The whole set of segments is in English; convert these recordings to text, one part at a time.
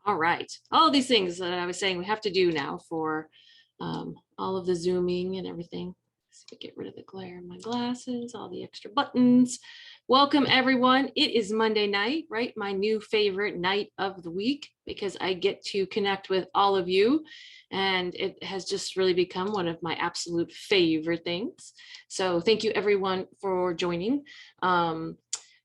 All right. All of these things that I was saying we have to do now for all of the Zooming and everything. Let's get rid of the glare in my glasses, all the extra buttons. Welcome, everyone. It is Monday night, right? My new favorite night of the week because I get to connect with all of you. And it has just really become one of my absolute favorite things. So thank you, everyone, for joining.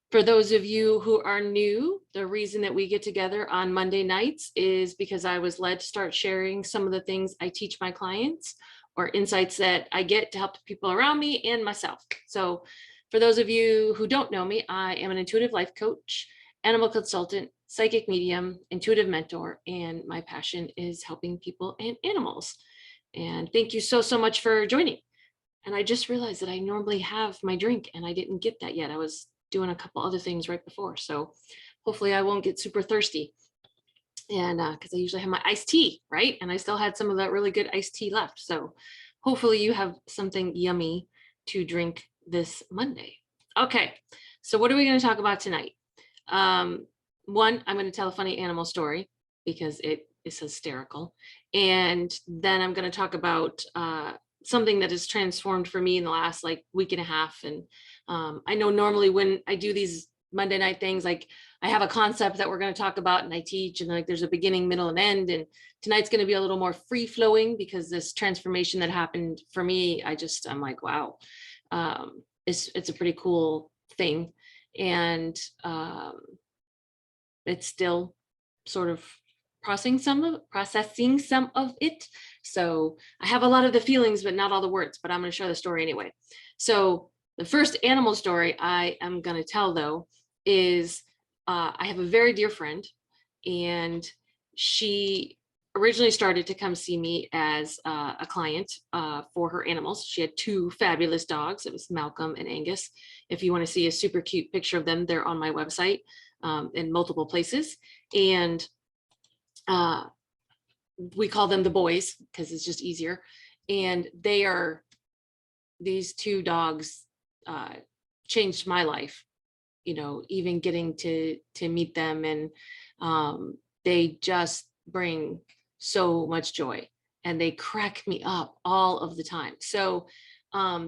For those of you who are new, the reason that we get together on Monday nights is because I was led to start sharing some of the things I teach my clients or insights that I get to help the people around me and myself. So for those of you who don't know me, I am an intuitive life coach, animal consultant, psychic medium, intuitive mentor, and my passion is helping people and animals. And thank you so, so much for joining. And I just realized that I normally have my drink and I didn't get that yet. I was doing a couple other things right before. So hopefully I won't get super thirsty. And because I usually have my iced tea, right? And I still had some of that really good iced tea left. So hopefully you have something yummy to drink this Monday. Okay, so what are we going to talk about tonight? One, I'm going to tell a funny animal story because it is hysterical. And then I'm going to talk about something that has transformed for me in the last like week and a half. And I know normally when I do these Monday night things, like I have a concept that we're going to talk about and I teach and like there's a beginning, middle and end. And tonight's going to be a little more free flowing because this transformation that happened for me, I'm like, wow, it's a pretty cool thing. And it's still sort of processing some of it. So I have a lot of the feelings, but not all the words, but I'm going to share the story anyway. So the first animal story I am going to tell though, is I have a very dear friend and she originally started to come see me as a client for her animals. She had two fabulous dogs. It was Malcolm and Angus. If you want to see a super cute picture of them, they're on my website in multiple places. And we call them the boys because it's just easier. And these two dogs changed my life, you know, even getting to meet them. And they just bring so much joy and they crack me up all of the time. So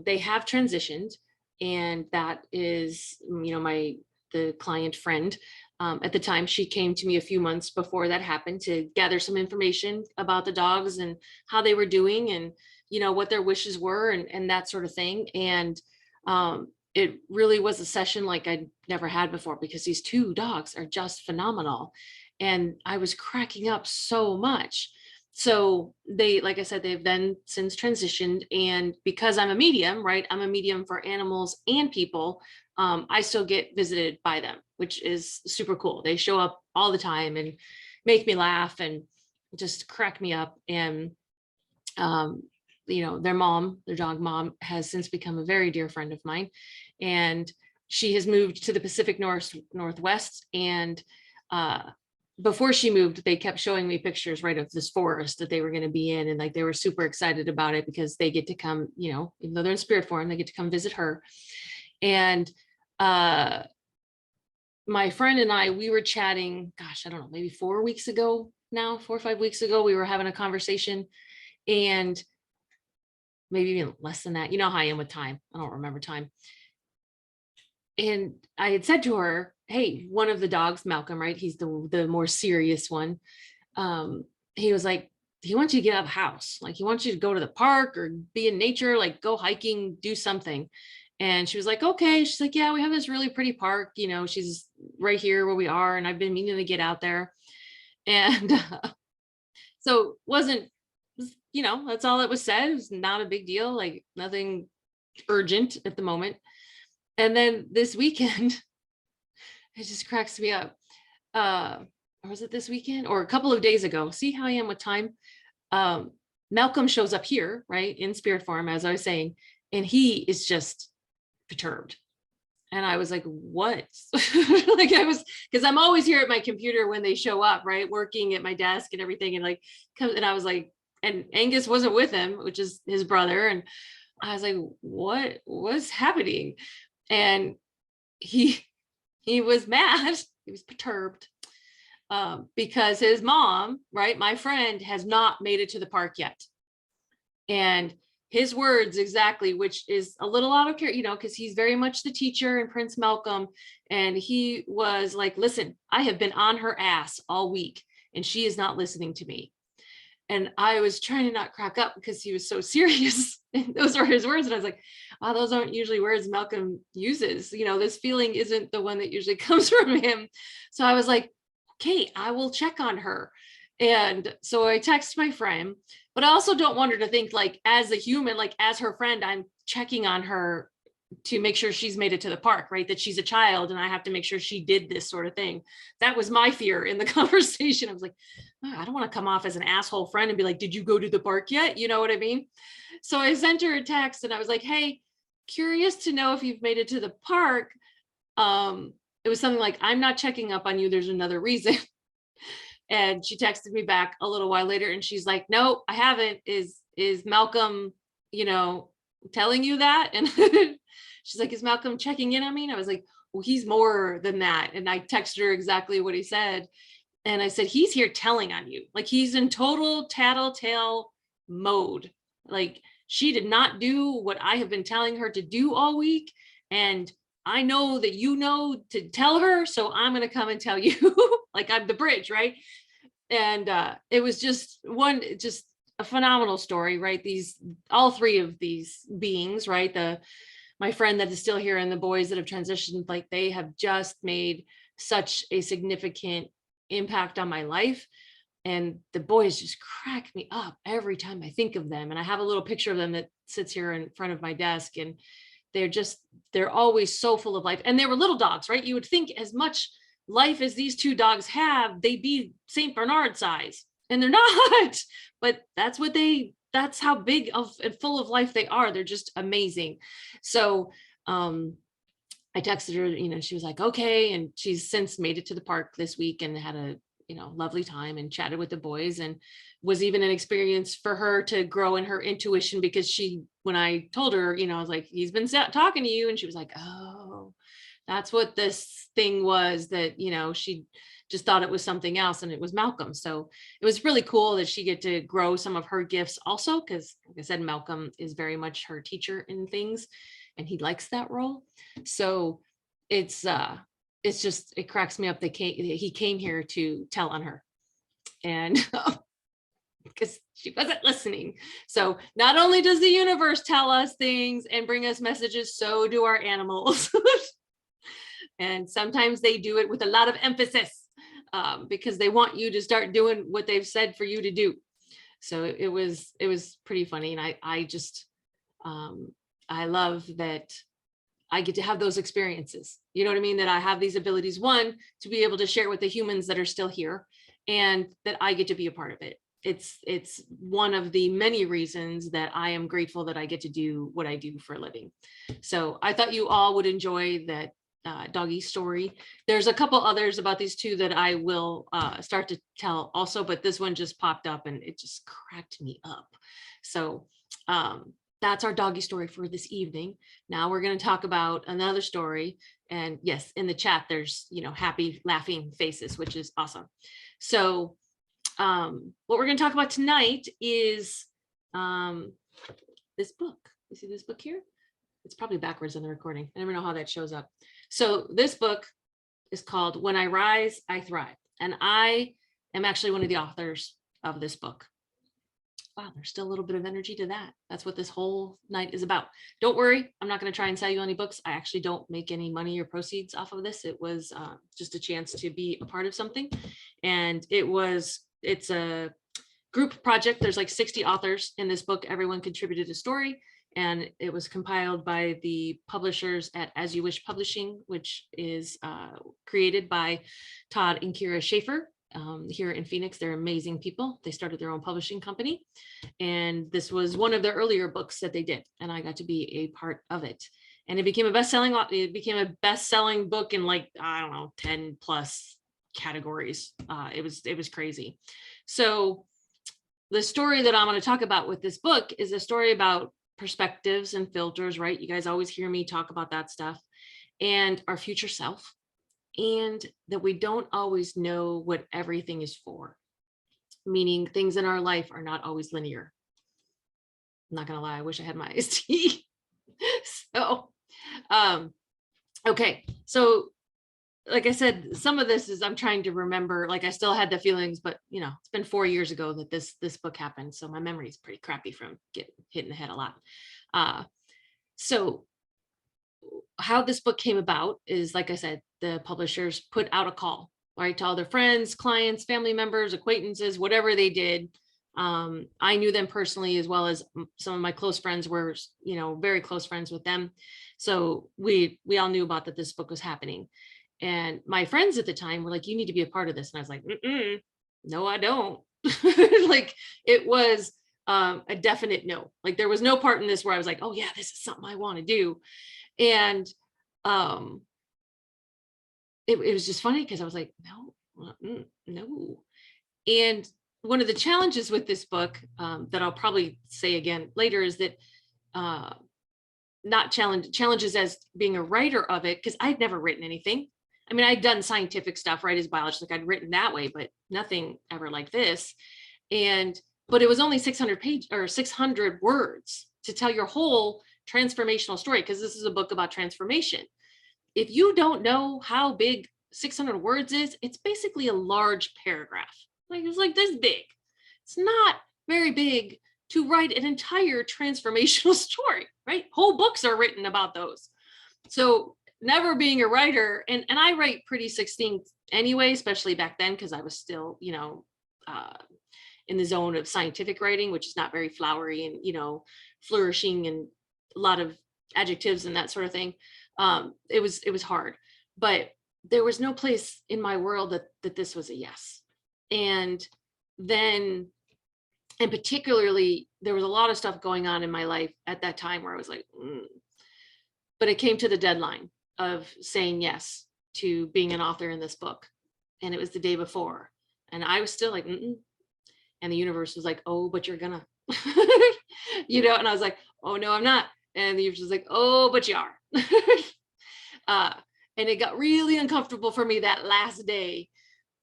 they have transitioned, and that is, you know, the client friend. At the time, she came to me a few months before that happened to gather some information about the dogs and how they were doing and, you know, what their wishes were and that sort of thing. And it really was a session like I'd never had before because these two dogs are just phenomenal. And I was cracking up so much. So they, like I said, they've then since transitioned. And because I'm a medium, right? I'm a medium for animals and people. I still get visited by them, which is super cool. They show up all the time and make me laugh and just crack me up. And, you know, their dog mom has since become a very dear friend of mine. And she has moved to the Pacific Northwest. And before she moved, they kept showing me pictures, right, of this forest that they were going to be in. And like, they were super excited about it because they get to come, you know, even though they're in spirit form, they get to come visit her. And my friend and I, we were chatting, gosh, I don't know, maybe 4 weeks ago now, 4 or 5 weeks ago, we were having a conversation, and maybe even less than that. You know how I am with time. I don't remember time. And I had said to her, hey, one of the dogs, Malcolm, right? He's the more serious one. He was like, he wants you to get out of the house. Like he wants you to go to the park or be in nature, like go hiking, do something. And she was like, okay. She's like, yeah, we have this really pretty park. You know, she's right here where we are. And I've been meaning to get out there. And so wasn't, you know, that's all that was said. It was not a big deal, like nothing urgent at the moment. And then this weekend, it just cracks me up. Or was it this weekend or a couple of days ago? See how I am with time? Malcolm shows up here, right, in spirit form, as I was saying, and he is just perturbed. And I was like, what? Like I was, because I'm always here at my computer when they show up, right, working at my desk and everything. And like, and I was like, and Angus wasn't with him, which is his brother. And I was like, what was happening? And he was mad He was perturbed because his mom, right, my friend, has not made it to the park yet. And his words exactly, which is a little out of care, you know, because he's very much the teacher in Prince Malcolm. And he was like, listen, I have been on her ass all week and she is not listening to me. And I was trying to not crack up because he was so serious. And those were his words. And I was like, wow, those aren't usually words Malcolm uses. You know, this feeling isn't the one that usually comes from him. So I was like, okay, I will check on her. And so I text my friend, but I also don't want her to think like as a human, like as her friend, I'm checking on her to make sure she's made it to the park, right? That she's a child and I have to make sure she did this sort of thing. That was my fear in the conversation. I was like, oh, I don't want to come off as an asshole friend and be like, did you go to the park yet? You know what I mean? So I sent her a text and I was like, hey, curious to know if you've made it to the park. It was something like, I'm not checking up on you. There's another reason. And she texted me back a little while later and she's like, no, I haven't. Is Malcolm, you know, telling you that? And she's like, is Malcolm checking in on me? And I was like, well, he's more than that. And I texted her exactly what he said. And I said, he's here telling on you. Like he's in total tattletale mode. Like she did not do what I have been telling her to do all week. And I know that you know to tell her, so I'm going to come and tell you. Like I'm the bridge, right? And it was just a phenomenal story, right? All three of these beings, right? My friend that is still here and the boys that have transitioned, like they have just made such a significant impact on my life. And the boys just crack me up every time I think of them. And I have a little picture of them that sits here in front of my desk, and they're always so full of life. And they were little dogs, right? You would think as much life as these two dogs have, they'd be Saint Bernard size, and they're not. But that's how big of and full of life they are. They're just amazing. So I texted her, you know, she was like, okay. And she's since made it to the park this week and had a, you know, lovely time and chatted with the boys, and was even an experience for her to grow in her intuition, because when I told her, you know, I was like, he's been talking to you. And she was like, oh, that's what this thing was, that, you know, she just thought it was something else and it was Malcolm. So it was really cool that she get to grow some of her gifts also, because like I said, Malcolm is very much her teacher in things and he likes that role. So it's just, it cracks me up that he came here to tell on her, and because she wasn't listening. So not only does the universe tell us things and bring us messages, so do our animals. And sometimes they do it with a lot of emphasis because they want you to start doing what they've said for you to do. So it was pretty funny. And I just, I love that I get to have those experiences. You know what I mean? That I have these abilities, one, to be able to share with the humans that are still here, and that I get to be a part of it. It's one of the many reasons that I am grateful that I get to do what I do for a living. So I thought you all would enjoy that doggy story. There's a couple others about these two that I will start to tell also, but this one just popped up and it just cracked me up. So that's our doggy story for this evening. Now we're going to talk about another story. And yes, in the chat, there's, you know, happy laughing faces, which is awesome. So what we're going to talk about tonight is this book. You see this book here? It's probably backwards in the recording. I never know how that shows up. So this book is called When I Rise, I Thrive. And I am actually one of the authors of this book. Wow, there's still a little bit of energy to that. That's what this whole night is about. Don't worry, I'm not going to try and sell you any books. I actually don't make any money or proceeds off of this. It was just a chance to be a part of something. And it's a group project. There's like 60 authors in this book. Everyone contributed a story. And it was compiled by the publishers at As You Wish Publishing, which is created by Todd and Kira Schaefer here in Phoenix. They're amazing people. They started their own publishing company. And this was one of their earlier books that they did. And I got to be a part of it. And it became a best-selling book in like, I don't know, 10 plus categories. It was crazy. So the story that I'm going to talk about with this book is a story about perspectives and filters, right? You guys always hear me talk about that stuff, and our future self, and that we don't always know what everything is for, meaning things in our life are not always linear. I'm not gonna lie, I wish I had my iced tea. So, okay. So like I said, some of this is I'm trying to remember, like I still had the feelings, but it's been 4 years ago that this book happened. So my memory is pretty crappy from getting hit in the head a lot. So how this book came about is, like I said, the publishers put out a call, right, to all their friends, clients, family members, acquaintances, whatever they did. I knew them personally, as well as some of my close friends were, very close friends with them. So we all knew about that this book was happening. And my friends at the time were like, you need to be a part of this. And I was like, no, I don't. Like it was a definite no. Like there was no part in this where I was like, oh yeah, this is something I want to do. And it was just funny because I was like, no. And one of the challenges with this book that I'll probably say again later is that not challenges as being a writer of it, because I'd never written anything. I mean, I'd done scientific stuff, right, as biologist, like I'd written that way, but nothing ever like this. But it was only 600 words to tell your whole transformational story, because this is a book about transformation. If you don't know how big 600 words is, it's basically a large paragraph. Like it's like this big. It's not very big to write an entire transformational story, right? Whole books are written about those. So never being a writer, and I write pretty succinct anyway, especially back then, because I was still, in the zone of scientific writing, which is not very flowery and, flourishing and a lot of adjectives and that sort of thing. It was hard, but there was no place in my world that this was a yes. And then, and particularly, there was a lot of stuff going on in my life at that time where I was like, but it came to the deadline of saying yes to being an author in this book. And it was the day before. And I was still like, and the universe was like, oh, but you're gonna, and I was like, oh, no, I'm not. And the universe was like, oh, but you are. And it got really uncomfortable for me that last day.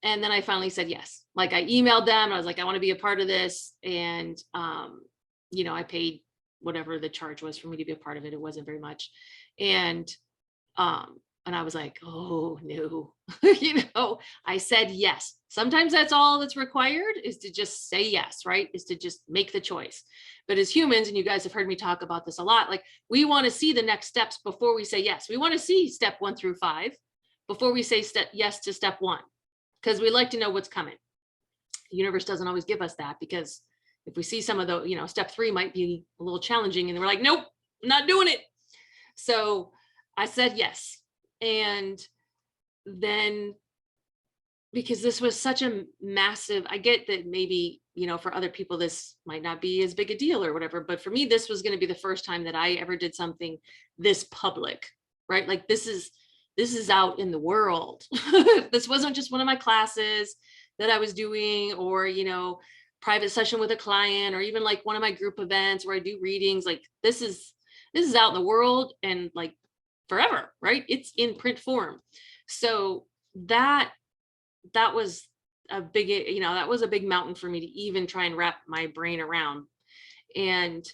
And then I finally said yes. Like I emailed them and I was like, I want to be a part of this. And, I paid whatever the charge was for me to be a part of it. It wasn't very much. And I was like, oh no, I said yes. Sometimes that's all that's required, is to just say yes, right? Is to just make the choice. But as humans, and you guys have heard me talk about this a lot, like we want to see the next steps before we say yes. We want to see step 1 through 5 before we say yes to step 1, because we like to know what's coming. The universe doesn't always give us that, because if we see some of the, step 3 might be a little challenging, and we're like, nope, I'm not doing it. So I said yes. And then, because this was such a massive, I get that maybe, for other people, this might not be as big a deal or whatever, but for me, this was going to be the first time that I ever did something this public, right? Like this is out in the world. This wasn't just one of my classes that I was doing, or, private session with a client, or even like one of my group events where I do readings. Like this is out in the world, and like forever, right? It's in print form. So that was a big, that was a big mountain for me to even try and wrap my brain around. And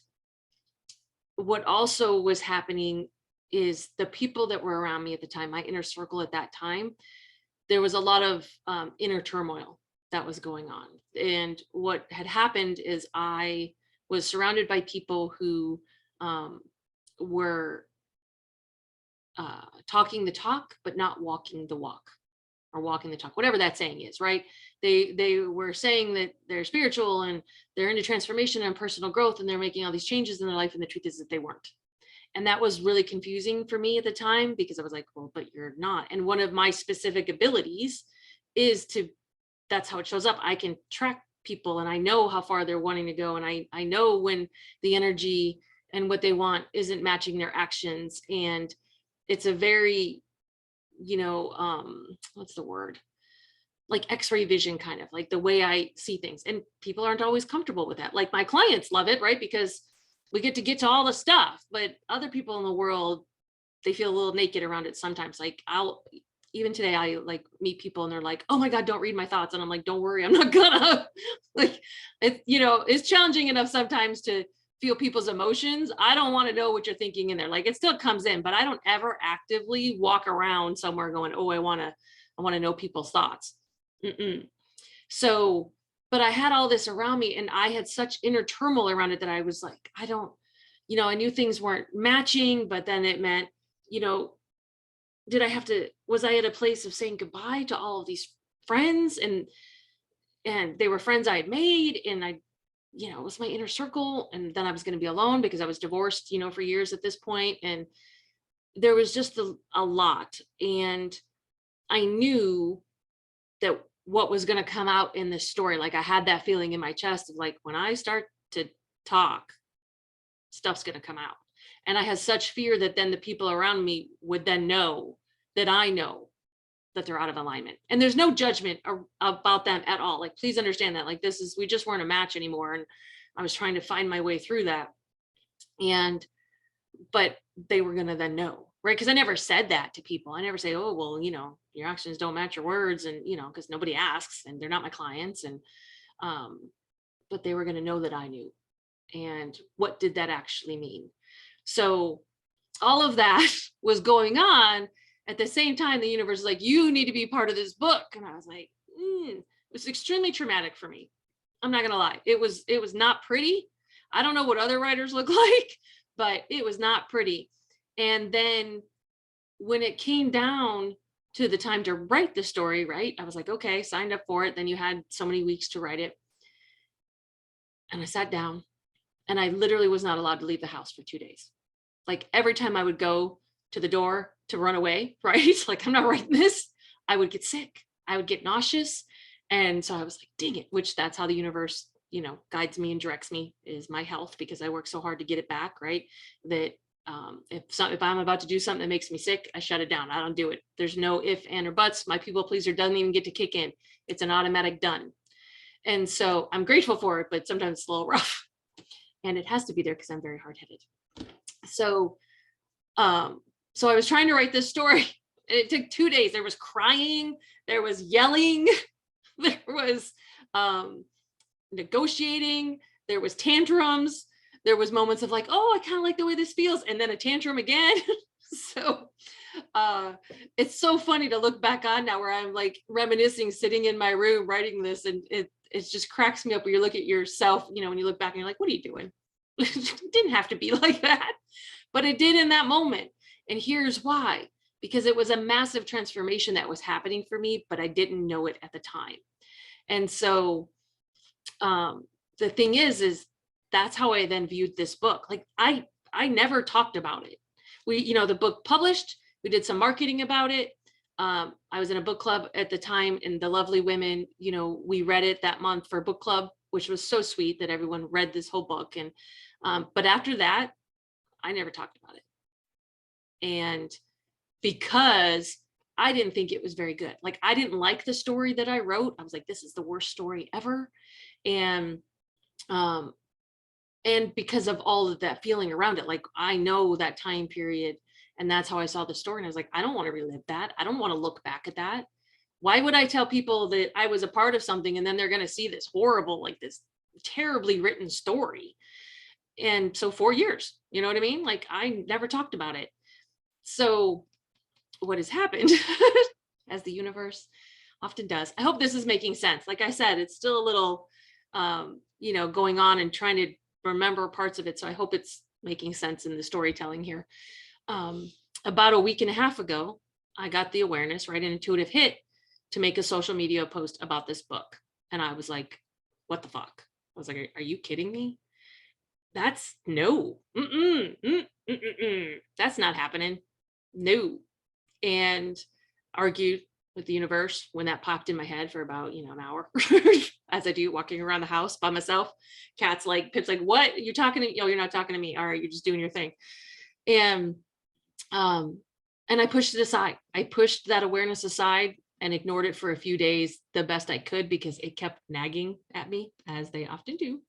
what also was happening is the people that were around me at the time, my inner circle at that time, there was a lot of inner turmoil that was going on. And what had happened is I was surrounded by people who were talking the talk, but not walking the walk, or walking the talk, whatever that saying is, right? They were saying that they're spiritual and they're into transformation and personal growth, and they're making all these changes in their life. And the truth is that they weren't. And that was really confusing for me at the time, because I was like, well, but you're not. And one of my specific abilities is that's how it shows up. I can track people, and I know how far they're wanting to go. And I know when the energy and what they want isn't matching their actions. And it's a very, what's the word? Like X-ray vision, kind of like the way I see things. And people aren't always comfortable with that. Like my clients love it, right? Because we get to all the stuff, but other people in the world, they feel a little naked around it sometimes. Like even today, I like meet people and they're like, oh my God, don't read my thoughts. And I'm like, don't worry, I'm not gonna. Like, it's challenging enough sometimes to feel people's emotions. I don't want to know what you're thinking in there. Like, it still comes in, but I don't ever actively walk around somewhere going, oh, I want to know people's thoughts. Mm-mm. So, but I had all this around me and I had such inner turmoil around it that I was like, I don't, I knew things weren't matching, but then it meant, you know, was I at a place of saying goodbye to all of these friends, and they were friends I had made, and it was my inner circle, and then I was going to be alone because I was divorced, for years at this point. And there was just a lot. And I knew that what was going to come out in this story, like I had that feeling in my chest of like, when I start to talk, stuff's going to come out. And I had such fear that then the people around me would then know that I know that they're out of alignment. And there's no judgment about them at all. Like, please understand that, like, we just weren't a match anymore. And I was trying to find my way through that. But they were going to then know, right? Because I never said that to people. I never say, oh, well, your actions don't match your words. And, because nobody asks and they're not my clients. And, but they were going to know that I knew. And what did that actually mean? So all of that was going on at the same time. The universe was like, you need to be part of this book. And I was like, it was extremely traumatic for me. I'm not going to lie. It was not pretty. I don't know what other writers look like, but it was not pretty. And then when it came down to the time to write the story, right, I was like, okay, signed up for it. Then you had so many weeks to write it. And I sat down and I literally was not allowed to leave the house for 2 days. Like, every time I would go to the door to run away, right? Like, I'm not writing this. I would get sick. I would get nauseous. And so I was like, dang it, which that's how the universe, guides me and directs me, is my health, because I work so hard to get it back, right? That if I'm about to do something that makes me sick, I shut it down. I don't do it. There's no if, and, or buts. My people pleaser doesn't even get to kick in. It's an automatic done. And so I'm grateful for it, but sometimes it's a little rough. And it has to be there because I'm very hard-headed. So I was trying to write this story. And it took 2 days. There was crying, there was yelling, there was negotiating, there was tantrums, there was moments of like, oh, I kind of like the way this feels, and then a tantrum again. So it's so funny to look back on now, where I'm like reminiscing, sitting in my room writing this, and it just cracks me up when you look at yourself, when you look back and you're like, what are you doing? It didn't have to be like that, but it did in that moment. And here's why: because it was a massive transformation that was happening for me, but I didn't know it at the time. And so the thing is that's how I then viewed this book. Like, I never talked about it. The book published, we did some marketing about it. I was in a book club at the time, and the lovely women, we read it that month for book club, which was so sweet that everyone read this whole book. And but after that, I never talked about it. And because I didn't think it was very good. Like, I didn't like the story that I wrote. I was like, this is the worst story ever. And because of all of that feeling around it, like, I know that time period, and that's how I saw the story. And I was like, I don't want to relive that. I don't want to look back at that. Why would I tell people that I was a part of something and then they're going to see this horrible, like this terribly written story? And so 4 years, you know what I mean? Like, I never talked about it. So what has happened, as the universe often does, I hope this is making sense. Like I said, it's still a little, going on and trying to remember parts of it. So I hope it's making sense in the storytelling here. About a week and a half ago, I got the awareness, right, an intuitive hit to make a social media post about this book. And I was like, what the fuck? I was like, are you kidding me? That's no, that's not happening. No. And argued with the universe when that popped in my head for about, an hour, as I do, walking around the house by myself. Cat's like, Pip's like, what? You're talking to me? Oh, you're not talking to me. All right, you're just doing your thing. And I pushed it aside. I pushed that awareness aside and ignored it for a few days the best I could, because it kept nagging at me, as they often do.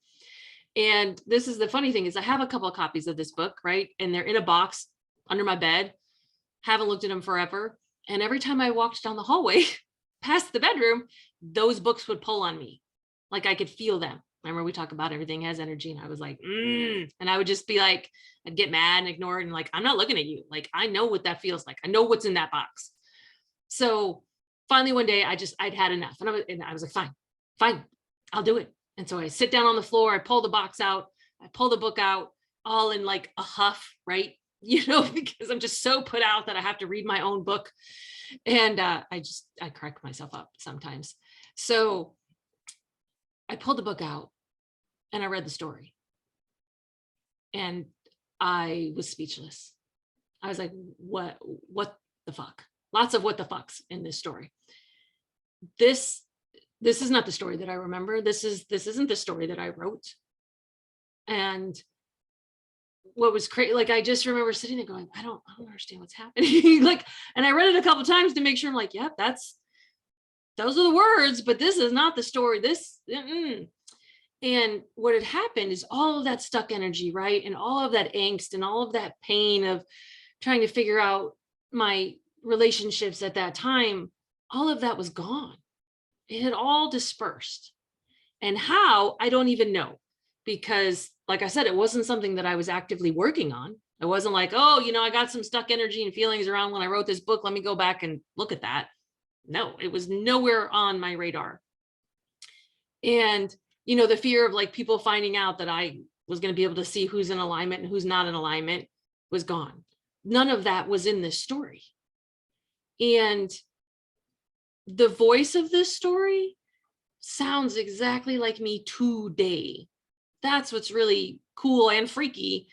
And this is the funny thing, is I have a couple of copies of this book, right? And they're in a box under my bed. Haven't looked at them forever. And every time I walked down the hallway past the bedroom, those books would pull on me. Like I could feel them. Remember, we talk about everything has energy, and I was like, and I would just be like, I'd get mad and ignore it. And like, I'm not looking at you. Like, I know what that feels like. I know what's in that box. So finally one day I'd had enough, and I was like, fine, I'll do it. And so I sit down on the floor, I pull the box out, I pull the book out, all in like a huff, right? Because I'm just so put out that I have to read my own book. And I correct myself up sometimes. So I pulled the book out and I read the story. And I was speechless. I was like, what the fuck? Lots of what the fucks in this story. This is not the story that I remember. This isn't the story that I wrote. And what was crazy, like I just remember sitting there going, I don't understand what's happening. Like, and I read it a couple of times to make sure I'm like, yeah, those are the words, but this is not the story. And what had happened is all of that stuck energy, right? And all of that angst and all of that pain of trying to figure out my relationships at that time, all of that was gone. It had all dispersed. And how, I don't even know, because like I said, it wasn't something that I was actively working on. It wasn't like, oh, I got some stuck energy and feelings around when I wrote this book. Let me go back and look at that. No, it was nowhere on my radar. And, the fear of like people finding out that I was going to be able to see who's in alignment and who's not in alignment was gone. None of that was in this story. And the voice of this story sounds exactly like me today. That's what's really cool and freaky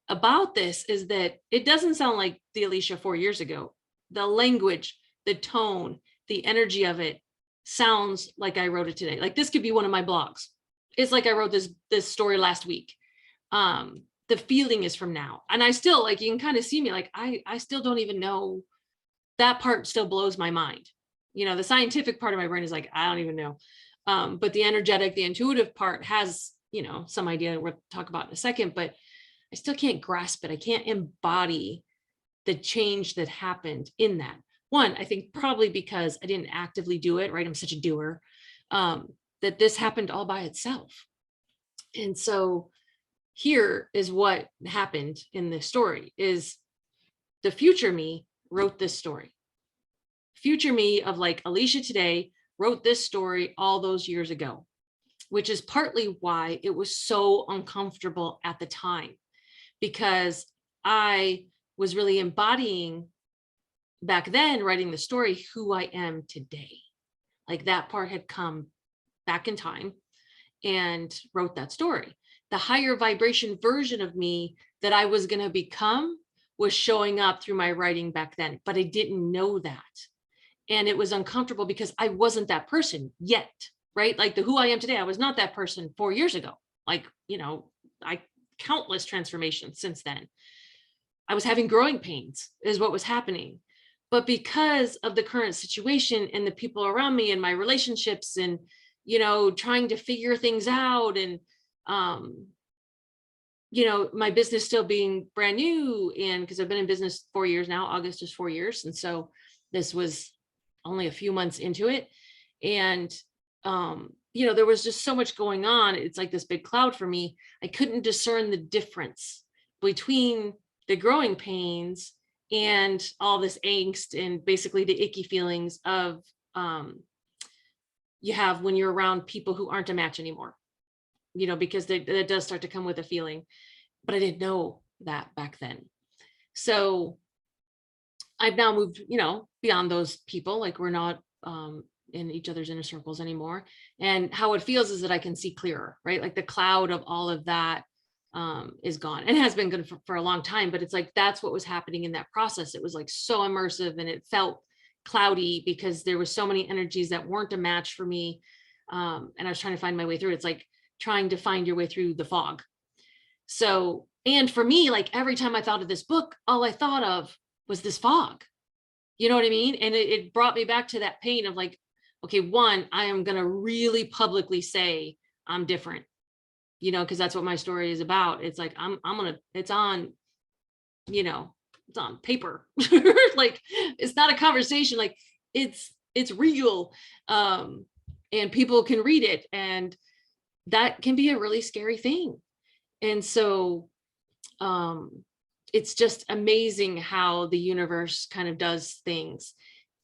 about this, is that it doesn't sound like the Alicia 4 years ago. The language, the tone, the energy of it sounds like I wrote it today. Like this could be one of my blogs. It's like I wrote this story last week. The feeling is from now. And I still, like, you can kind of see me, like, I still don't even know. That part still blows my mind. The scientific part of my brain is like, I don't even know. But the energetic, the intuitive part has, some idea we'll talk about in a second, but I still can't grasp it. I can't embody the change that happened in that. One, I think probably because I didn't actively do it, right? I'm such a doer, that this happened all by itself. And so here is what happened in this story is the future me wrote this story. Future me of like Alicia today wrote this story all those years ago, which is partly why it was so uncomfortable at the time, because I was really embodying back then, writing the story, who I am today. Like that part had come back in time and wrote that story. The higher vibration version of me that I was going to become was showing up through my writing back then, but I didn't know that. And it was uncomfortable because I wasn't that person yet, right? Like the who I am today, I was not that person 4 years ago. Like, I countless transformations since then. I was having growing pains is what was happening. But because of the current situation and the people around me and my relationships and, trying to figure things out and, my business still being brand new, and because I've been in business 4 years now, August is 4 years. And so this was only a few months into it. And, there was just so much going on. It's like this big cloud for me. I couldn't discern the difference between the growing pains and all this angst and basically the icky feelings of you have when you're around people who aren't a match anymore, because that does start to come with a feeling. But I didn't know that back then. So I've now moved, beyond those people. Like we're not in each other's inner circles anymore. And how it feels is that I can see clearer, right? Like the cloud of all of that is gone, and has been good for a long time. But it's like, that's what was happening in that process. It was like so immersive and it felt cloudy because there was so many energies that weren't a match for me. And I was trying to find my way through it. It's like trying to find your way through the fog. So, and for me, like every time I thought of this book, all I thought of was this fog. You know what I mean? And it brought me back to that pain of like, okay, one, I am going to really publicly say I'm different, because that's what my story is about. It's like, it's on, it's on paper. Like, it's not a conversation, like it's real. And people can read it, and that can be a really scary thing. And so it's just amazing how the universe kind of does things.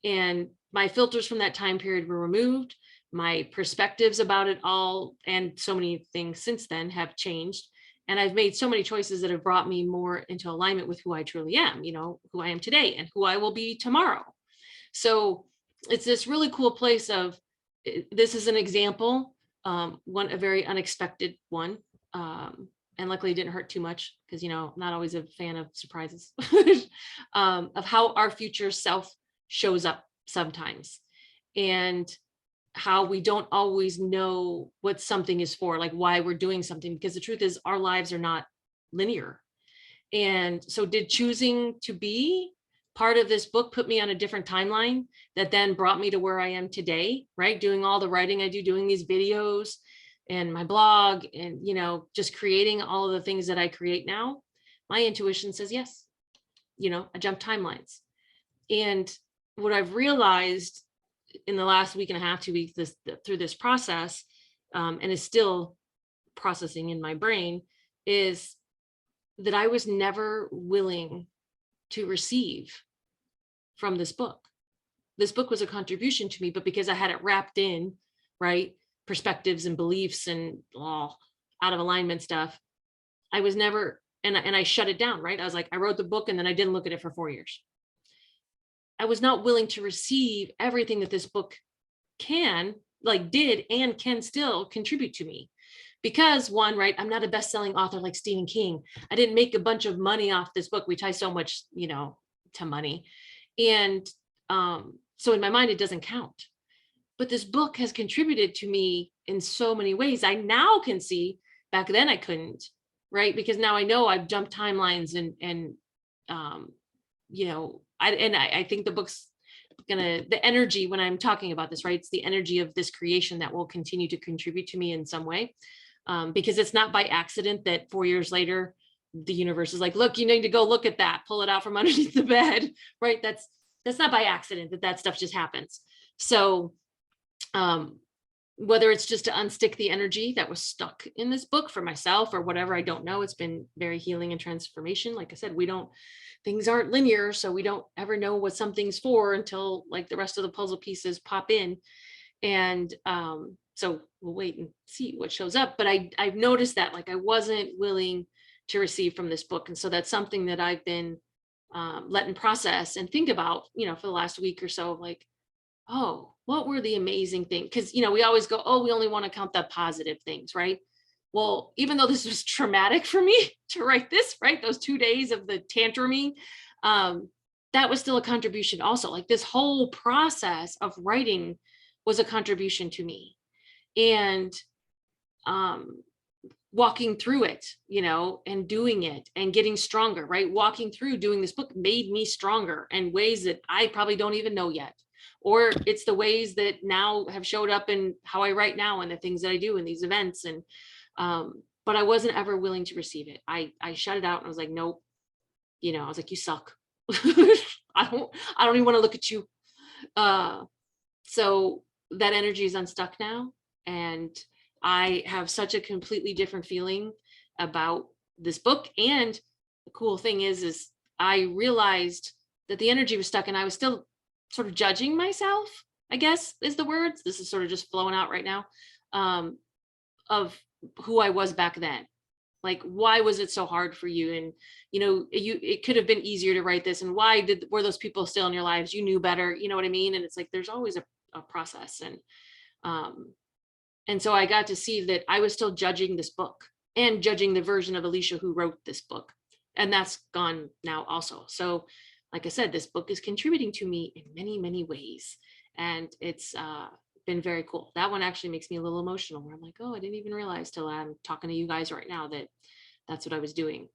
And my filters from that time period were removed. My perspectives about it all, and so many things since then, have changed. And I've made so many choices that have brought me more into alignment with who I truly am, you know, who I am today and who I will be tomorrow. So it's this really cool place of, this is an example, a very unexpected one. And luckily it didn't hurt too much, because, you know, not always a fan of surprises, of how our future self shows up sometimes, and how we don't always know what something is for, like why we're doing something, because the truth is our lives are not linear. And so did choosing to be part of this book put me on a different timeline that then brought me to where I am today, right? Doing all the writing I do, doing these videos and my blog, and, you know, just creating all of the things that I create now. My intuition says yes. You know, I jump timelines. And what I've realized in the last week and a half, 2 weeks, through this process, and is still processing in my brain, is that I was never willing to receive from this book. This book was a contribution to me, but because I had it wrapped in, right, perspectives and beliefs and all out of alignment stuff, I was never, and I shut it down, right? I was like, I wrote the book and then I didn't look at it for 4 years. I was not willing to receive everything that this book did and can still contribute to me. Because one, right, I'm not a best-selling author like Stephen King. I didn't make a bunch of money off this book. We tie so much, you know, to money. And so in my mind, it doesn't count. But this book has contributed to me in so many ways. I now can see, back then I couldn't, right? Because now I know I've jumped timelines, and you know, I think the book's the energy when I'm talking about this, right? It's the energy of this creation that will continue to contribute to me in some way. Because it's not by accident that 4 years later, the universe is like, look, you need to go look at that, pull it out from underneath the bed, right? That's not by accident that stuff just happens. So whether it's just to unstick the energy that was stuck in this book for myself or whatever, I don't know. It's been very healing and transformation. Like I said, things aren't linear, so we don't ever know what something's for until like the rest of the puzzle pieces pop in. And so we'll wait and see what shows up. But I've noticed that, like, I wasn't willing to receive from this book. And so that's something that I've been letting process and think about, you know, for the last week or so, like, oh, what were the amazing things? Because, you know, we always go, oh, we only want to count the positive things, right? Well, even though this was traumatic for me to write this, right? Those 2 days of the tantruming, that was still a contribution also. Like, this whole process of writing was a contribution to me. And walking through it, you know, and doing it and getting stronger, right? Walking through doing this book made me stronger in ways that I probably don't even know yet. Or it's the ways that now have showed up in how I write now and the things that I do in these events. And but I wasn't ever willing to receive it. I shut it out and I was like, nope. You know, I was like, you suck. I don't even want to look at you. So that energy is unstuck now. And I have such a completely different feeling about this book. And the cool thing is I realized that the energy was stuck and I was still sort of judging myself, I guess is the words. This is sort of just flowing out right now, of who I was back then. Like, why was it so hard for you? And, you know, it could have been easier to write this. And why were those people still in your lives? You knew better. You know what I mean? And it's like, there's always a process. And so I got to see that I was still judging this book and judging the version of Alicia who wrote this book. And that's gone now also. So like I said, this book is contributing to me in many, many ways. And it's been very cool. That one actually makes me a little emotional where I'm like, oh, I didn't even realize till I'm talking to you guys right now that that's what I was doing.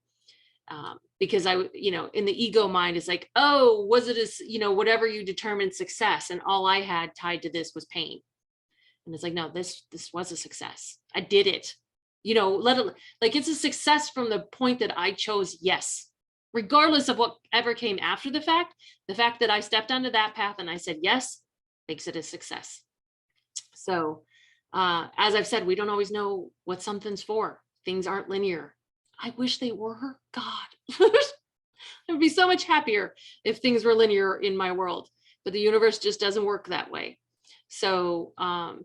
Because you know, in the ego mind, it's like, oh, was it you know, whatever you determined success. And all I had tied to this was pain. And it's like, no, this was a success. I did it. You know, like, it's a success from the point that I chose yes. regardless of whatever came after the fact that I stepped onto that path and I said yes makes it a success. So as I've said, we don't always know what something's for. Things aren't linear. I wish they were. God, I would be so much happier if things were linear in my world, but the universe just doesn't work that way. So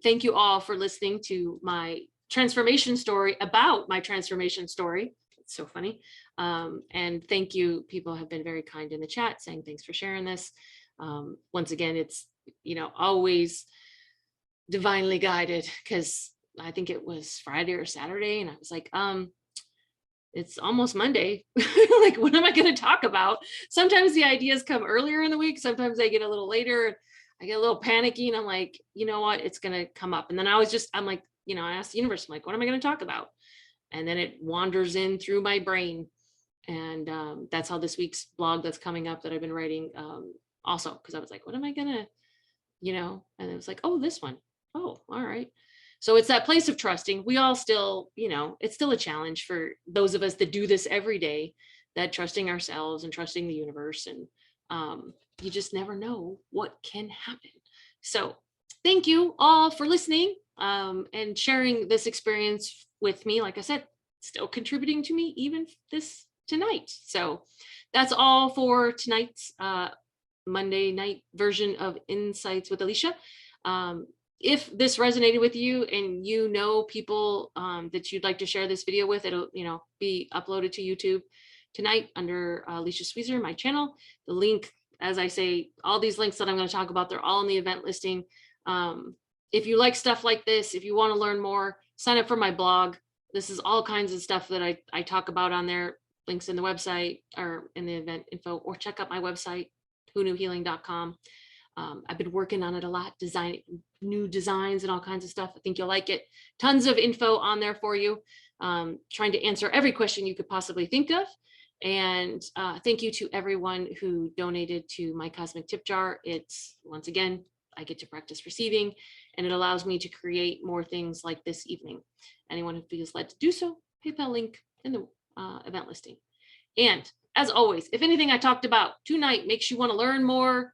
thank you all for listening to my transformation story about my transformation story. It's so funny. And thank you. People have been very kind in the chat saying thanks for sharing this. Once again, it's, always divinely guided, because I think it was Friday or Saturday. And I was like, it's almost Monday. Like, what am I going to talk about? Sometimes the ideas come earlier in the week. Sometimes they get a little later. I get a little panicky and I'm like, you know what, it's going to come up. And then I'm like, I asked the universe, I'm like, what am I going to talk about? And then it wanders in through my brain. And that's how this week's blog that's coming up that I've been writing also, because I was like, what am I going to, and it was like, oh, this one. Oh, all right. So it's that place of trusting. We all still, it's still a challenge for those of us that do this every day, that trusting ourselves and trusting the universe. And you just never know what can happen. So thank you all for listening and sharing this experience with me. Like I said, still contributing to me even this tonight. So that's all for tonight's Monday night version of Insights with Alicia. If this resonated with you and people that you'd like to share this video with, it'll be uploaded to YouTube tonight under Alicia Sweezer, my channel. The link, as I say, all these links that I'm going to talk about, they're all in the event listing. If you like stuff like this, if you want to learn more, sign up for my blog. This is all kinds of stuff that I talk about on there. Links in the website or in the event info, or check out my website, whoknewhealing.com. I've been working on it a lot, designing new designs and all kinds of stuff. I think you'll like it. Tons of info on there for you. Trying to answer every question you could possibly think of. And thank you to everyone who donated to my cosmic tip jar. It's, once again, I get to practice receiving, and it allows me to create more things like this evening. Anyone who feels led to do so, PayPal link in the event listing. And as always, if anything I talked about tonight makes you want to learn more,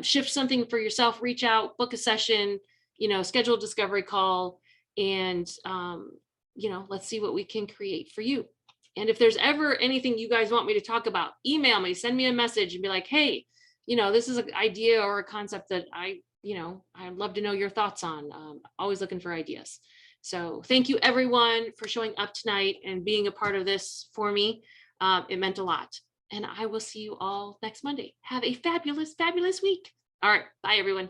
shift something for yourself, reach out, book a session, schedule a discovery call, and let's see what we can create for you. And if there's ever anything you guys want me to talk about, email me, send me a message and be like, hey, this is an idea or a concept that I'd love to know your thoughts on. Always looking for ideas. So thank you everyone for showing up tonight and being a part of this for me. It meant a lot. And I will see you all next Monday. Have a fabulous, fabulous week. All right. Bye, everyone.